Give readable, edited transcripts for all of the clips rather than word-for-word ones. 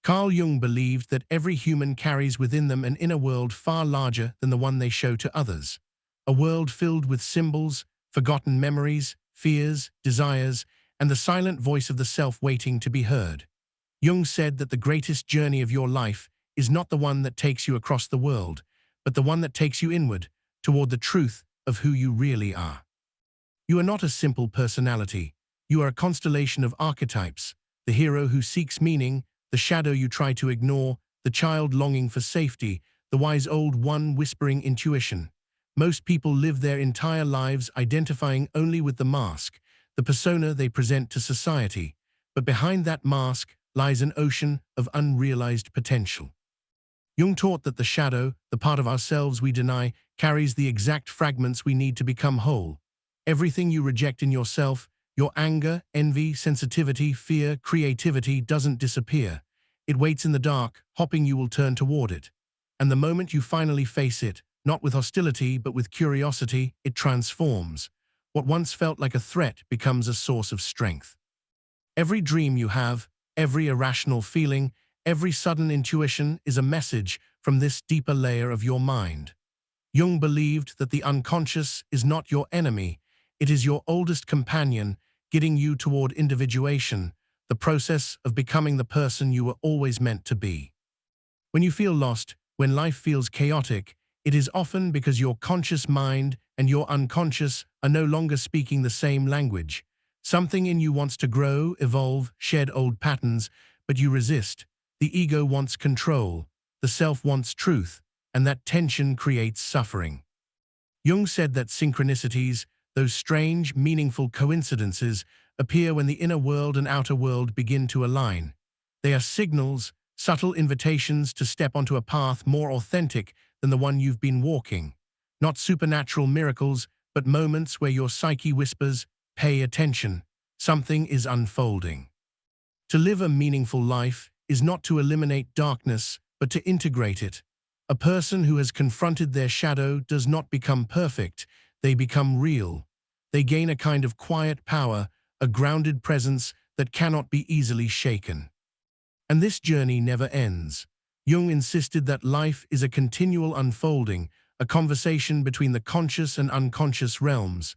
Carl Jung believed that every human carries within them an inner world far larger than the one they show to others. A world filled with symbols, forgotten memories, fears, desires, and the silent voice of the self waiting to be heard. Jung said that the greatest journey of your life is not the one that takes you across the world, but the one that takes you inward, toward the truth of who you really are. You are not a simple personality. You are a constellation of archetypes, the hero who seeks meaning, the shadow you try to ignore, the child longing for safety, the wise old one whispering intuition. Most people live their entire lives identifying only with the mask, the persona they present to society. But behind that mask lies an ocean of unrealized potential. Jung taught that the shadow, the part of ourselves we deny, carries the exact fragments we need to become whole. Everything you reject in yourself, your anger, envy, sensitivity, fear, creativity, doesn't disappear. It waits in the dark, hoping you will turn toward it. And the moment you finally face it, not with hostility but with curiosity, it transforms. What once felt like a threat becomes a source of strength. Every dream you have, every irrational feeling, every sudden intuition is a message from this deeper layer of your mind. Jung believed that the unconscious is not your enemy, it is your oldest companion, guiding you toward individuation, the process of becoming the person you were always meant to be. When you feel lost, when life feels chaotic, it is often because your conscious mind and your unconscious are no longer speaking the same language. Something in you wants to grow, evolve, shed old patterns, but you resist. The ego wants control, the self wants truth, and that tension creates suffering. Jung said that synchronicities, those strange, meaningful coincidences, appear when the inner world and outer world begin to align. They are signals, subtle invitations to step onto a path more authentic than the one you've been walking. Not supernatural miracles, but moments where your psyche whispers, "Pay attention, something is unfolding." To live a meaningful life is not to eliminate darkness, but to integrate it. A person who has confronted their shadow does not become perfect, they become real. They gain a kind of quiet power, a grounded presence that cannot be easily shaken. And this journey never ends. Jung insisted that life is a continual unfolding, a conversation between the conscious and unconscious realms.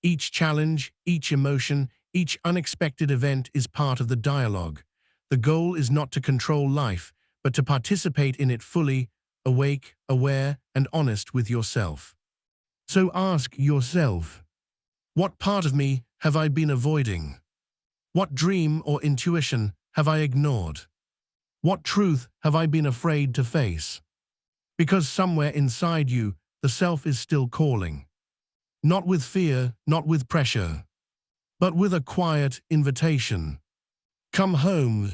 Each challenge, each emotion, each unexpected event is part of the dialogue. The goal is not to control life, but to participate in it fully, awake, aware, and honest with yourself. So ask yourself, what part of me have I been avoiding? What dream or intuition have I ignored? What truth have I been afraid to face? Because somewhere inside you, the self is still calling. Not with fear, not with pressure, but with a quiet invitation. Come home.